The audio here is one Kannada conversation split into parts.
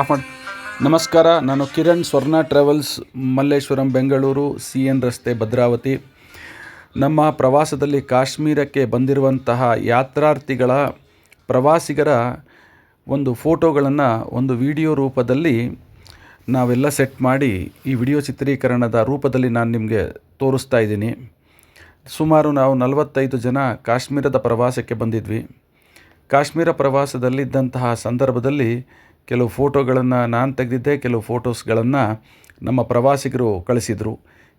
ಆಫ್ ಮಾಡಿ. ನಮಸ್ಕಾರ, ನಾನು ಕಿರಣ್, ಸ್ವರ್ಣ ಟ್ರಾವೆಲ್ಸ್, ಮಲ್ಲೇಶ್ವರಂ, ಬೆಂಗಳೂರು, CN ರಸ್ತೆ, ಭದ್ರಾವತಿ. ನಮ್ಮ ಪ್ರವಾಸದಲ್ಲಿ ಕಾಶ್ಮೀರಕ್ಕೆ ಬಂದಿರುವಂತಹ ಯಾತ್ರಾರ್ಥಿಗಳ ಪ್ರವಾಸಿಗರ ಒಂದು ಫೋಟೋಗಳನ್ನು ಒಂದು ವಿಡಿಯೋ ರೂಪದಲ್ಲಿ ನಾವೆಲ್ಲ ಸೆಟ್ ಮಾಡಿ ಈ ವಿಡಿಯೋ ಚಿತ್ರೀಕರಣದ ರೂಪದಲ್ಲಿ ನಾನು ನಿಮಗೆ ತೋರಿಸ್ತಾ ಇದ್ದೀನಿ. ಸುಮಾರು ನಾವು 45 ಜನ ಕಾಶ್ಮೀರದ ಪ್ರವಾಸಕ್ಕೆ ಬಂದಿದ್ವಿ. ಕಾಶ್ಮೀರ ಪ್ರವಾಸದಲ್ಲಿದ್ದಂತಹ ಸಂದರ್ಭದಲ್ಲಿ ಕೆಲವು ಫೋಟೋಗಳನ್ನು ನಾನು ತೆಗೆದಿದ್ದೆ, ಕೆಲವು ಫೋಟೋಸ್ಗಳನ್ನು ನಮ್ಮ ಪ್ರವಾಸಿಗರು ಕಳಿಸಿದರು.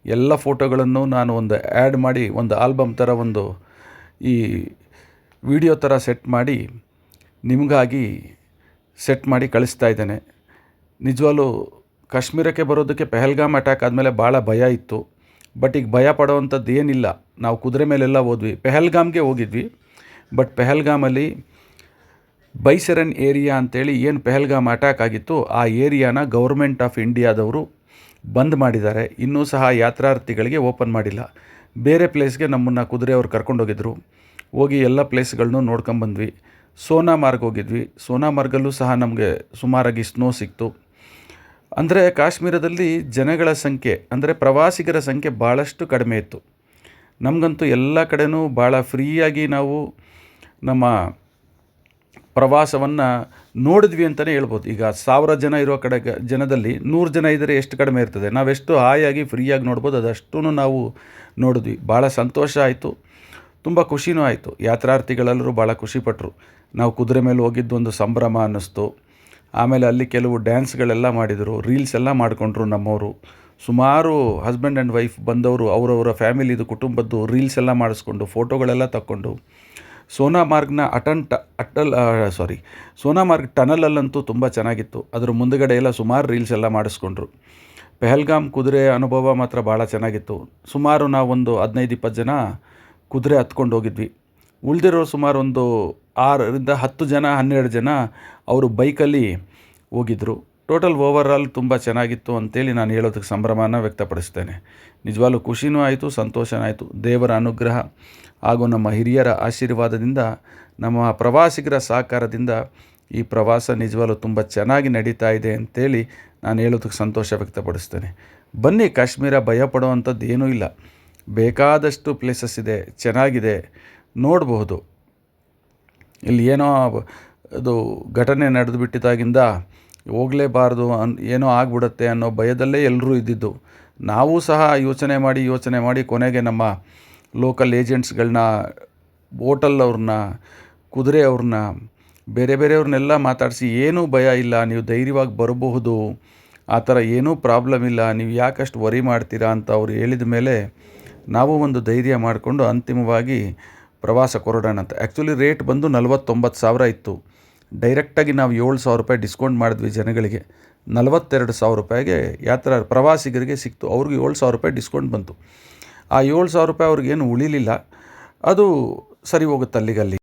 ಎಲ್ಲ ಫೋಟೋಗಳನ್ನು ನಾನು ಒಂದು ಆ್ಯಡ್ ಮಾಡಿ ಒಂದು ಆಲ್ಬಮ್ ಥರ ಒಂದು ಈ ವಿಡಿಯೋ ಥರ ಸೆಟ್ ಮಾಡಿ ನಿಮಗಾಗಿ ಸೆಟ್ ಮಾಡಿ ಕಳಿಸ್ತಾ ಇದ್ದೇನೆ. ನಿಜವಾಗ್ಲೂ ಕಾಶ್ಮೀರಕ್ಕೆ ಬರೋದಕ್ಕೆ ಪೆಹಲ್ಗಾಮ್ ಅಟ್ಯಾಕ್ ಆದಮೇಲೆ ಭಾಳ ಭಯ ಇತ್ತು. ಬಟ್ ಈಗ ಭಯ ಪಡೋವಂಥದ್ದು ಏನಿಲ್ಲ. ನಾವು ಕುದುರೆ ಮೇಲೆಲ್ಲ ಹೋದ್ವಿ, ಪೆಹಲ್ಗಾಮ್ಗೆ ಹೋಗಿದ್ವಿ. ಬಟ್ ಪೆಹಲ್ಗಾಮಲ್ಲಿ ಬೈಸರನ್ ಏರಿಯಾ ಅಂತೇಳಿ ಏನು ಪೆಹಲ್ಗಾಮ್ ಅಟ್ಯಾಕ್ ಆಗಿತ್ತು ಆ ಏರಿಯಾನ ಗೌರ್ಮೆಂಟ್ ಆಫ್ ಇಂಡಿಯಾದವರು ಬಂದ್ ಮಾಡಿದ್ದಾರೆ. ಇನ್ನೂ ಸಹ ಯಾತ್ರಾರ್ಥಿಗಳಿಗೆ ಓಪನ್ ಮಾಡಿಲ್ಲ. ಬೇರೆ ಪ್ಲೇಸ್ಗೆ ನಮ್ಮನ್ನು ಕುದುರೆಯವರು ಕರ್ಕೊಂಡೋಗಿದ್ರು. ಹೋಗಿ ಎಲ್ಲ ಪ್ಲೇಸ್ಗಳನ್ನೂ ನೋಡ್ಕೊಂಬಂದ್ವಿ. ಸೋನಾಮಾರ್ಗ್ ಹೋಗಿದ್ವಿ. ಸೋನಾಮಾರ್ಗಲ್ಲೂ ಸಹ ನಮಗೆ ಸುಮಾರಾಗಿ ಸ್ನೋ ಸಿಕ್ತು. ಅಂದರೆ ಕಾಶ್ಮೀರದಲ್ಲಿ ಜನಗಳ ಸಂಖ್ಯೆ ಅಂದರೆ ಪ್ರವಾಸಿಗರ ಸಂಖ್ಯೆ ಭಾಳಷ್ಟು ಕಡಿಮೆ ಇತ್ತು. ನಮಗಂತೂ ಎಲ್ಲ ಕಡೆನೂ ಭಾಳ ಫ್ರೀಯಾಗಿ ನಾವು ನಮ್ಮ ಪ್ರವಾಸವನ್ನು ನೋಡಿದ್ವಿ ಅಂತಲೇ ಹೇಳ್ಬೋದು. ಈಗ 1000 ಜನ ಇರೋ ಕಡೆ ಜನದಲ್ಲಿ 100 ಜನ ಇದ್ದರೆ ಎಷ್ಟು ಕಡಿಮೆ ಇರ್ತದೆ. ನಾವೆಷ್ಟು ಹಾಯಾಗಿ ಫ್ರೀಯಾಗಿ ನೋಡ್ಬೋದು, ಅದಷ್ಟೂ ನಾವು ನೋಡಿದ್ವಿ. ಭಾಳ ಸಂತೋಷ ಆಯಿತು, ತುಂಬ ಖುಷಿನೂ ಆಯಿತು. ಯಾತ್ರಾರ್ಥಿಗಳೆಲ್ಲರೂ ಭಾಳ ಖುಷಿಪಟ್ಟರು. ನಾವು ಕುದುರೆ ಮೇಲೆ ಹೋಗಿದ್ದು ಒಂದು ಸಂಭ್ರಮ ಅನ್ನಿಸ್ತು. ಆಮೇಲೆ ಅಲ್ಲಿ ಕೆಲವು ಡ್ಯಾನ್ಸ್ಗಳೆಲ್ಲ ಮಾಡಿದರು, ರೀಲ್ಸ್ ಎಲ್ಲ ಮಾಡಿಕೊಂಡ್ರು ನಮ್ಮವರು. ಸುಮಾರು ಹಸ್ಬೆಂಡ್ ಆ್ಯಂಡ್ ವೈಫ್ ಬಂದವರು ಅವರವರ ಫ್ಯಾಮಿಲಿದು ಕುಟುಂಬದ್ದು ರೀಲ್ಸ್ ಎಲ್ಲ ಮಾಡಿಸ್ಕೊಂಡು ಫೋಟೋಗಳೆಲ್ಲ ತಕ್ಕೊಂಡು ಸೋನಾಮಾರ್ಗ್ನ ಸೋನಾಮಾರ್ಗ್ ಟನಲಲ್ಲಂತೂ ತುಂಬ ಚೆನ್ನಾಗಿತ್ತು. ಅದ್ರ ಮುಂದುಗಡೆ ಎಲ್ಲ ಸುಮಾರು ರೀಲ್ಸ್ ಎಲ್ಲ ಮಾಡಿಸ್ಕೊಂಡ್ರು. ಪೆಹಲ್ಗಾಮ್ ಕುದುರೆ ಅನುಭವ ಮಾತ್ರ ಭಾಳ ಚೆನ್ನಾಗಿತ್ತು. ಸುಮಾರು ನಾವೊಂದು 15-20 ಜನ ಕುದುರೆ ಹತ್ಕೊಂಡು ಹೋಗಿದ್ವಿ. ಉಳಿದಿರೋ ಸುಮಾರು ಒಂದು 6ರಿಂದ 10 ಜನ 12 ಜನ ಅವರು ಬೈಕಲ್ಲಿ ಹೋಗಿದ್ದರು. ಟೋಟಲ್ ಓವರಾಲ್ ತುಂಬ ಚೆನ್ನಾಗಿತ್ತು ಅಂತೇಳಿ ನಾನು ಹೇಳೋದಕ್ಕೆ ಸಂಭ್ರಮನ ವ್ಯಕ್ತಪಡಿಸ್ತೇನೆ. ನಿಜವಾಗ್ಲೂ ಖುಷಿನೂ ಆಯಿತು, ಸಂತೋಷನೂ ಆಯಿತು. ದೇವರ ಅನುಗ್ರಹ ಹಾಗೂ ನಮ್ಮ ಹಿರಿಯರ ಆಶೀರ್ವಾದದಿಂದ, ನಮ್ಮ ಪ್ರವಾಸಿಗರ ಸಹಕಾರದಿಂದ ಈ ಪ್ರವಾಸ ನಿಜವಾಗ್ಲೂ ತುಂಬ ಚೆನ್ನಾಗಿ ನಡೀತಾ ಇದೆ ಅಂತೇಳಿ ನಾನು ಹೇಳೋದಕ್ಕೆ ಸಂತೋಷ ವ್ಯಕ್ತಪಡಿಸ್ತೇನೆ. ಬನ್ನಿ, ಕಾಶ್ಮೀರ ಭಯ ಪಡುವಂಥದ್ದು ಏನೂ ಇಲ್ಲ. ಬೇಕಾದಷ್ಟು ಪ್ಲೇಸಸ್ ಇದೆ, ಚೆನ್ನಾಗಿದೆ, ನೋಡಬಹುದು. ಇಲ್ಲಿ ಏನೋ ಅದು ಘಟನೆ ನಡೆದು ಬಿಟ್ಟಿದ್ದಾಗಿಂದ ಹೋಗಲೇಬಾರ್ದು ಏನೋ ಆಗಿಬಿಡುತ್ತೆ ಅನ್ನೋ ಭಯದಲ್ಲೇ ಎಲ್ಲರೂ ಇದ್ದಿದ್ದು. ನಾವು ಸಹ ಯೋಚನೆ ಮಾಡಿ ಕೊನೆಗೆ ನಮ್ಮ ಲೋಕಲ್ ಏಜೆಂಟ್ಸ್ಗಳನ್ನ, ಹೋಟೆಲ್ನವ್ರನ್ನ, ಕುದುರೆಯವ್ರನ್ನ, ಬೇರೆಯವ್ರನ್ನೆಲ್ಲ ಮಾತಾಡಿಸಿ ಏನೂ ಭಯ ಇಲ್ಲ, ನೀವು ಧೈರ್ಯವಾಗಿ ಬರಬಹುದು, ಆ ಥರ ಏನೂ ಪ್ರಾಬ್ಲಮ್ ಇಲ್ಲ, ನೀವು ಯಾಕಷ್ಟು ವರಿ ಮಾಡ್ತೀರಾ ಅಂತ ಅವ್ರು ಹೇಳಿದ ಮೇಲೆ ನಾವು ಒಂದು ಧೈರ್ಯ ಮಾಡಿಕೊಂಡು ಅಂತಿಮವಾಗಿ ಪ್ರವಾಸ ಹೊರಡೋಣ ಅಂತ. ಆ್ಯಕ್ಚುಲಿ ರೇಟ್ ಬಂದು 49 ಸಾವಿರ ಇತ್ತು. ಡೈರೆಕ್ಟಾಗಿ ನಾವು 7,000 ರೂಪಾಯಿ ಡಿಸ್ಕೌಂಟ್ ಮಾಡಿದ್ವಿ ಜನಗಳಿಗೆ. 42,000 ರೂಪಾಯಿಗೆ ಪ್ರವಾಸಿಗರಿಗೆ ಸಿಕ್ತು. ಅವ್ರಿಗೆ 7,000 ರೂಪಾಯಿ ಡಿಸ್ಕೌಂಟ್ ಬಂತು. ಆ 7,000 ರೂಪಾಯಿ ಅವ್ರಿಗೇನು ಉಳಿಲಿಲ್ಲ. ಅದು ಸರಿ ಹೋಗುತ್ತೆ ಅಲ್ಲಿಗಲ್ಲಿ.